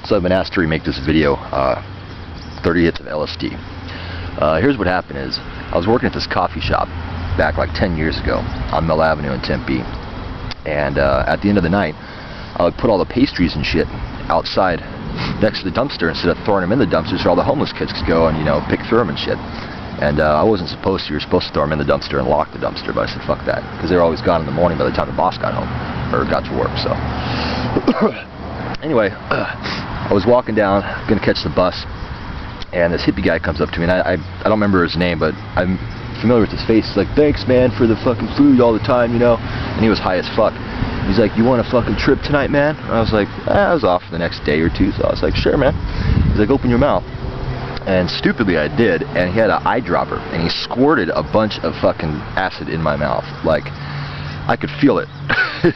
So I've been asked to remake this video, 30 hits of LSD. Here's what happened is, I was working at this coffee shop back like 10 years ago on Mill Avenue in Tempe. And at the end of the night, I would put all the pastries and shit outside next to the dumpster instead of throwing them in the dumpster so all the homeless kids could go and, you know, pick through them and shit. And I wasn't supposed to. You were supposed to throw them in the dumpster and lock the dumpster, but I said fuck that, because they were always gone in the morning by the time the boss got home, or got to work, so. Anyway, I was walking down, gonna catch the bus, and this hippie guy comes up to me, and I don't remember his name, but I'm familiar with his face. He's like, thanks man for the fucking food all the time, you know, and he was high as fuck. He's like, you want a fucking trip tonight, man? And I was like, I was off for the next day or two, so I was like, sure, man. He's like, open your mouth. And stupidly I did, and he had an eyedropper, and he squirted a bunch of fucking acid in my mouth. Like, I could feel it.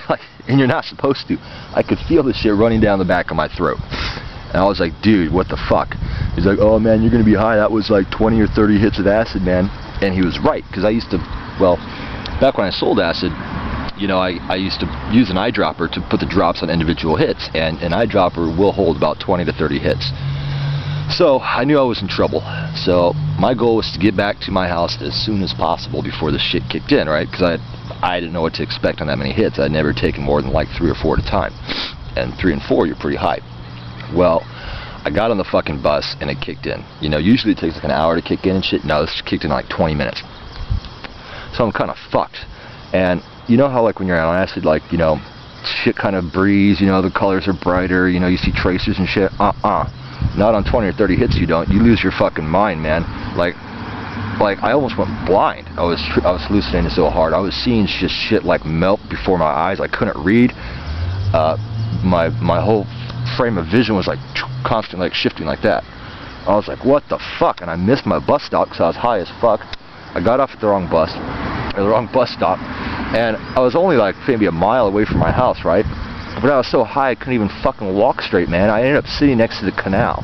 Like, and you're not supposed to. I could feel the shit running down the back of my throat. And I was like, dude, what the fuck? He's like, oh man, you're gonna be high. That was like 20 or 30 hits of acid, man. And he was right, because I used to, well, back when I sold acid, you know, I used to use an eyedropper to put the drops on individual hits, and an eyedropper will hold about 20 to 30 hits. So I knew I was in trouble. So my goal was to get back to my house as soon as possible before the shit kicked in, right? Because I didn't know what to expect on that many hits. I'd never taken more than like 3 or 4 at a time. And 3 and 4, you're pretty high. Well, I got on the fucking bus and it kicked in. You know, usually it takes like an hour to kick in and shit. No, this kicked in like 20 minutes. So I'm kind of fucked. And you know how like when you're on acid, like, you know, shit kind of breeze, you know, the colors are brighter, you know, you see tracers and shit. Not on 20 or 30 hits you don't. You lose your fucking mind, man. Like I almost went blind. I was hallucinating so hard. I was seeing just shit like melt before my eyes. I couldn't read. My whole frame of vision was like constantly like shifting like that. I was like, what the fuck? And I missed my bus stop because I was high as fuck. I got off at the wrong bus stop, and I was only like maybe a mile away from my house, right? But I was so high I couldn't even fucking walk straight, man. I ended up sitting next to the canal,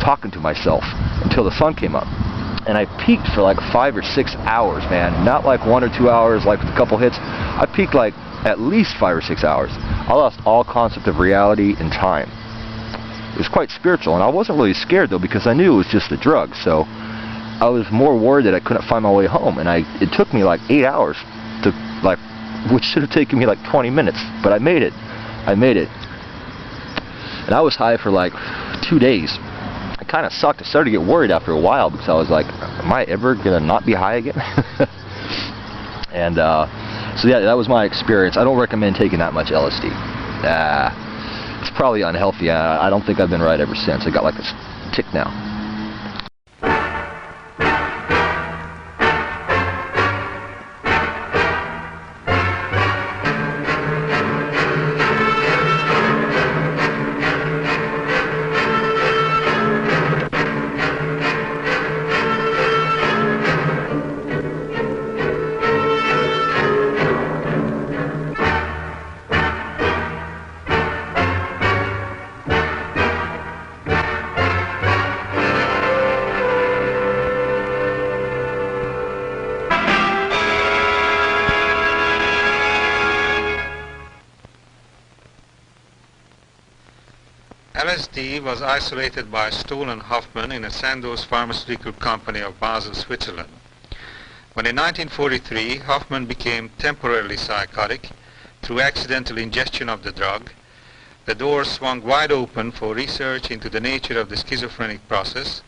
talking to myself until the sun came up. And I peaked for like 5 or 6 hours, man. Not like 1 or 2 hours, like with a couple hits. I peaked like at least 5 or 6 hours. I lost all concept of reality and time. It was quite spiritual, and I wasn't really scared though, because I knew it was just a drug. So I was more worried that I couldn't find my way home, and it took me like 8 hours to, like, which should have taken me like 20 minutes, but I made it. And I was high for like 2 days. It kind of sucked. I started to get worried after a while, because I was like, am I ever gonna not be high again? And so yeah, that was my experience. I don't recommend taking that much LSD. It's probably unhealthy. I don't think I've been right ever since. I got like a tick now. LSD was isolated by Stoll and Hoffman in a Sandoz pharmaceutical company of Basel, Switzerland. When in 1943 Hoffman became temporarily psychotic through accidental ingestion of the drug, the doors swung wide open for research into the nature of the schizophrenic process,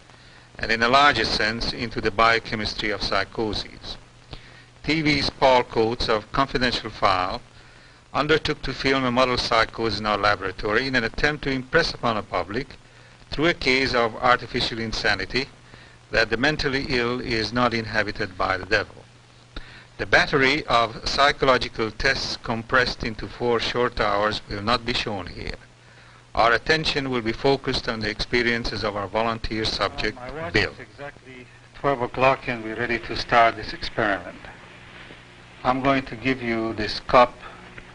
and in a larger sense into the biochemistry of psychoses. TV's Paul Coates of Confidential File undertook to film a model psychosis in our laboratory in an attempt to impress upon the public, through a case of artificial insanity, that the mentally ill is not inhabited by the devil. The battery of psychological tests compressed into 4 short hours will not be shown here. Our attention will be focused on the experiences of our volunteer subject, Bill. It's exactly 12 o'clock and we're ready to start this experiment. I'm going to give you this cup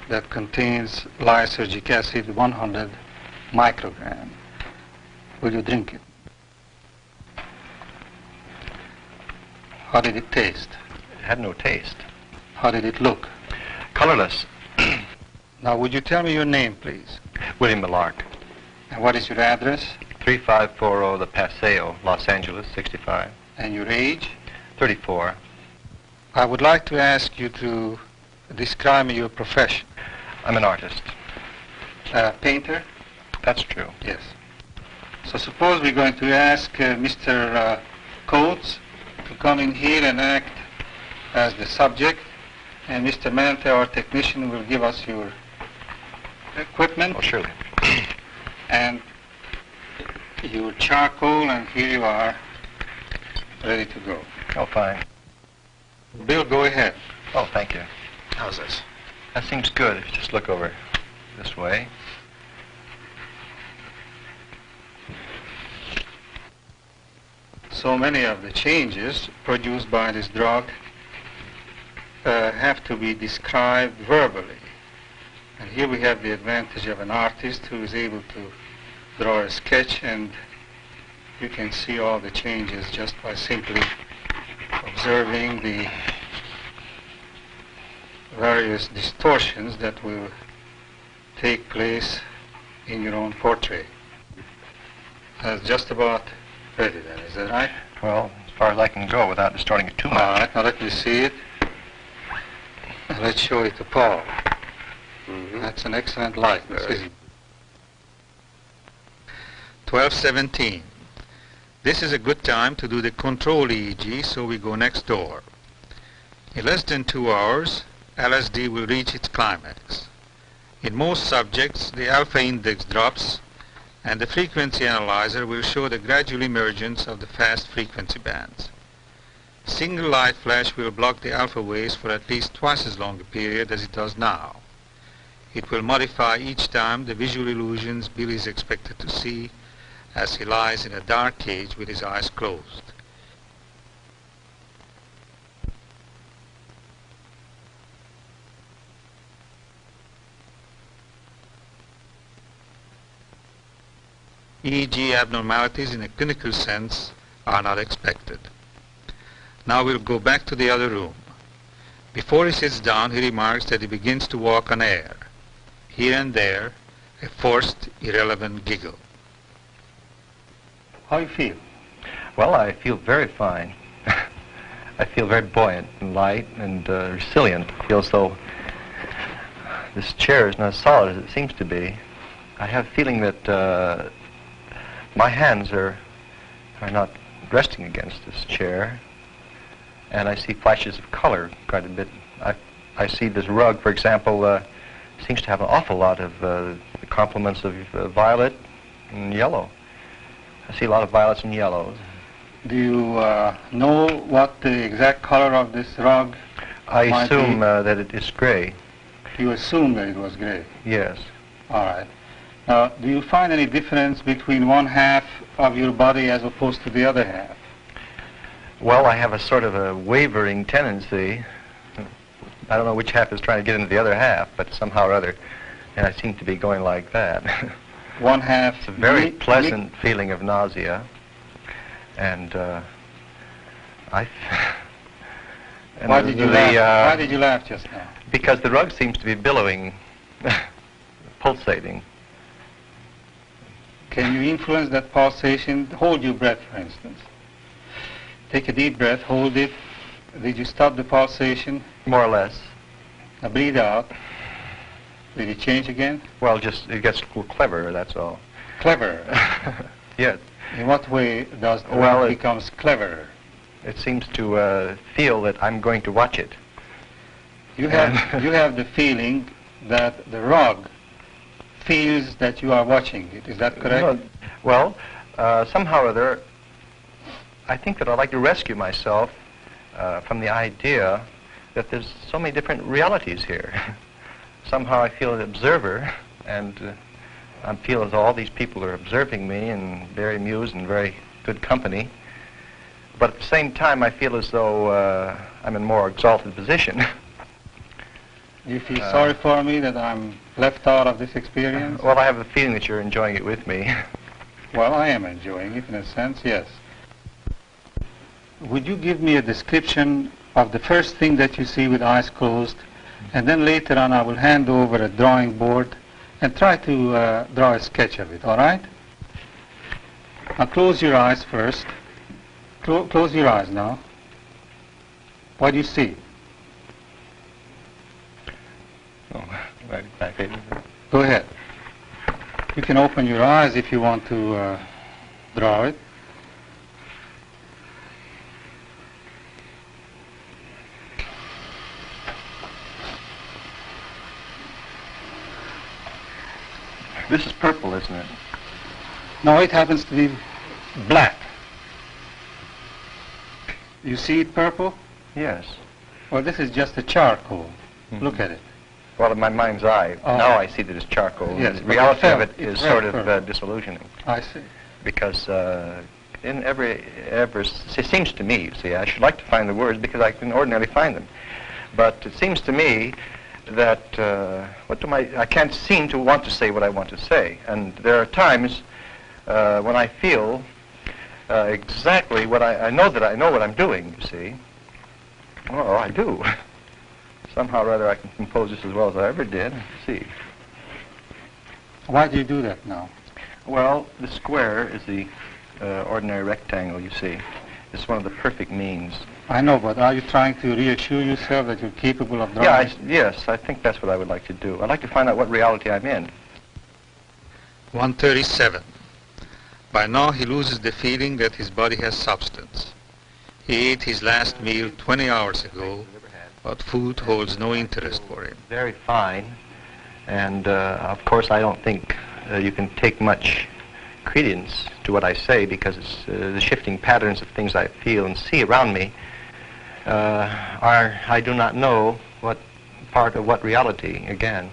that contains lysergic acid, 100 microgram. Will you drink it? How did it taste? It had no taste. How did it look? Colorless. Now, would you tell me your name, please? William Millark. And what is your address? 3540 The Paseo, Los Angeles, 65. And your age? 34. I would like to ask you to describe me your profession. I'm an artist. Painter? That's true. Yes. So suppose we're going to ask Mr. Coates to come in here and act as the subject, and Mr. Mante, our technician, will give us your equipment. Oh, surely. And your charcoal, and here you are, ready to go. Oh, fine. Bill, go ahead. Oh, thank you. How's this? That seems good. If you just look over this way. So many of the changes produced by this drug have to be described verbally. And here we have the advantage of an artist who is able to draw a sketch, and you can see all the changes just by simply observing the various distortions that will take place in your own portrait. That's just about ready then, is that right? Well, as far as I can go without distorting it too much. All right, now let me see it. Now let's show it to Paul. That's an excellent likeness, isn't it? 12:17. This is a good time to do the control EEG, so we go next door. In less than 2 hours, LSD will reach its climax. In most subjects, the alpha index drops, and the frequency analyzer will show the gradual emergence of the fast frequency bands. Single light flash will block the alpha waves for at least twice as long a period as it does now. It will modify each time the visual illusions Bill is expected to see as he lies in a dark cage with his eyes closed. EEG abnormalities in a clinical sense are not expected. Now we'll go back to the other room. Before he sits down, he remarks that he begins to walk on air. Here and there, a forced, irrelevant giggle. How do you feel? Well, I feel very fine. I feel very buoyant and light and resilient. I feel as though this chair is not as solid as it seems to be. I have a feeling that my hands are not resting against this chair, and I see flashes of color quite a bit. I see this rug, for example, seems to have an awful lot of the complements of violet and yellow. I see a lot of violets and yellows. Do you know what the exact color of this rug I might assume be? that it is gray. You assume that it was gray? Yes. All right. Now, do you find any difference between one half of your body as opposed to the other half? Well, I have a sort of a wavering tendency. I don't know which half is trying to get into the other half, but somehow or other, and I seem to be going like that. One half. It's a very pleasant feeling of nausea, and Why did you laugh? Why did you laugh just now? Because the rug seems to be billowing, pulsating. Can you influence that pulsation? Hold your breath, for instance. Take a deep breath, hold it. Did you stop the pulsation? More or less. Now breathe out. Did it change again? Well, just it gets a little cleverer, that's all. Clever. Yes. In what way does the Well, rug becomes cleverer? It seems to feel that I'm going to watch it. You have the feeling that the rug feels that you are watching it. Is that correct? No, well, somehow or other, I think that I'd like to rescue myself from the idea that there's so many different realities here. Somehow I feel an observer, and I feel as though all these people are observing me and very amused and very good company. But at the same time, I feel as though I'm in a more exalted position. Do you feel sorry for me that I'm left out of this experience? Well, I have a feeling that you're enjoying it with me. Well, I am enjoying it in a sense, yes. Would you give me a description of the first thing that you see with eyes closed, and then later on I will hand over a drawing board and try to draw a sketch of it, all right? Now close your eyes first. Close your eyes now. What do you see? Oh, right. Go ahead. You can open your eyes if you want to draw it. This is purple, isn't it? No, it happens to be black. You see it purple? Yes. Well, this is just a charcoal. Mm-hmm. Look at it. Well, in my mind's eye, Oh. now I see that it's charcoal. Yes, The but reality of it it's is red sort of purple. disillusioning. I see. Because in it seems to me, you see, I should like to find the words because I can ordinarily find them. But it seems to me that I can't seem to want to say what I want to say. And there are times when I feel exactly what I know that I know what I'm doing, you see. Oh, I do. Somehow or other I can compose this as well as I ever did. Let's see. Why do you do that now? Well, the square is the ordinary rectangle, you see. It's one of the perfect means. I know, but are you trying to reassure yourself that you're capable of drawing? Yes, I think that's what I would like to do. I'd like to find out what reality I'm in. 137. By now he loses the feeling that his body has substance. He ate his last meal 20 hours ago, but food holds no interest for him. Very fine. And of course I don't think you can take much credence to what I say because it's the shifting patterns of things I feel and see around me I do not know what part of what reality, again.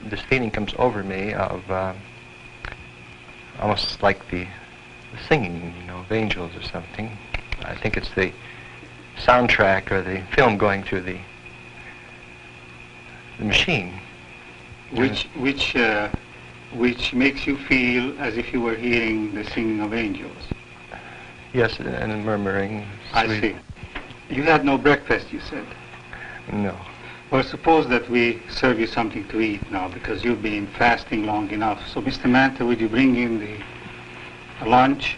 This feeling comes over me of almost like the singing, of angels or something. I think it's the soundtrack or the film going through the machine. Which makes you feel as if you were hearing the singing of angels. Yes, and the murmuring. I see. You had no breakfast, you said. No. Well, suppose that we serve you something to eat now because you've been fasting long enough. So, Mr. Manta, would you bring in the lunch?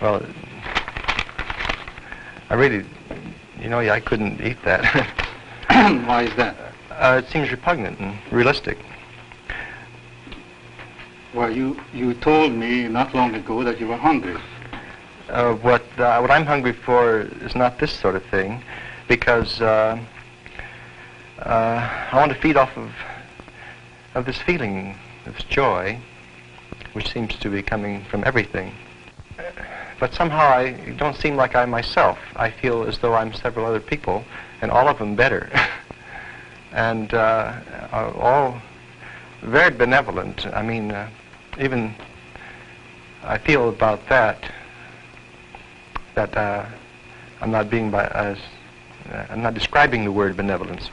Well, I really, I couldn't eat that. Why is that? It seems repugnant and realistic. Well, you told me not long ago that you were hungry. What I'm hungry for is not this sort of thing, because I want to feed off of this feeling, this joy, which seems to be coming from everything. But somehow I don't seem like I myself. I feel as though I'm several other people, and all of them better, and all very benevolent. I mean, even I feel about that I'm not I'm not describing the word benevolence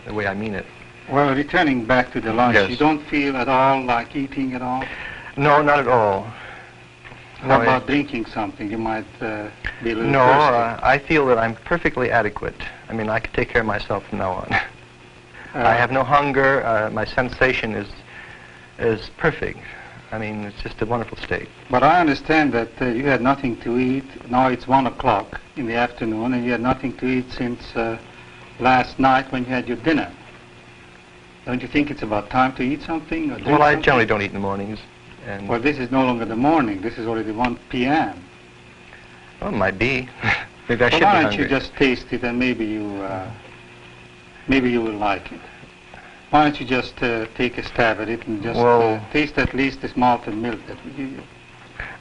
the way I mean it. Well, returning back to the lunch, Yes. You don't feel at all like eating at all? No, not at all. What about drinking something? You might be a little No, thirsty. I feel that I'm perfectly adequate. I mean, I can take care of myself from now on. I have no hunger. My sensation is perfect. I mean, it's just a wonderful state. But I understand that you had nothing to eat. Now it's 1 o'clock in the afternoon, and you had nothing to eat since last night when you had your dinner. Don't you think it's about time to eat something? Or drink Well, I something? generally don't eat in the mornings. And Well, this is no longer the morning. This is already 1 p.m. Well, it might be. Maybe I Well, should be why don't hungry. you just taste it, and maybe you will like it. Why don't you just take a stab at it and just taste at least this malted milk that we give you?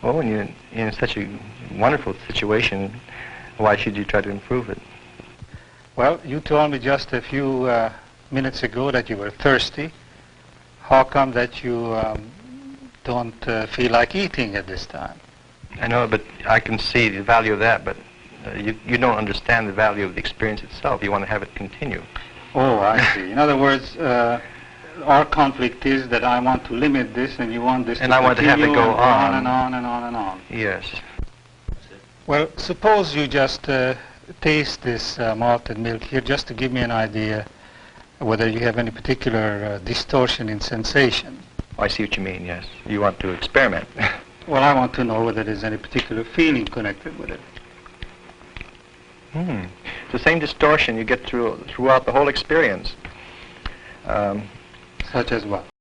Well, when you're in such a wonderful situation, why should you try to improve it? Well, you told me just a few minutes ago that you were thirsty. How come that you don't feel like eating at this time? I know, but I can see the value of that, but you don't understand the value of the experience itself. You want to have it continue. Oh, I see. In other words, our conflict is that I want to limit this and you want this And to I want to have it continue go and on. and on and on and on. Yes. Well, suppose you just taste this malted milk here just to give me an idea whether you have any particular distortion in sensation. I see what you mean, yes. You want to experiment. Well, I want to know whether there's any particular feeling connected with it. It's the same distortion you get throughout the whole experience. Such as what?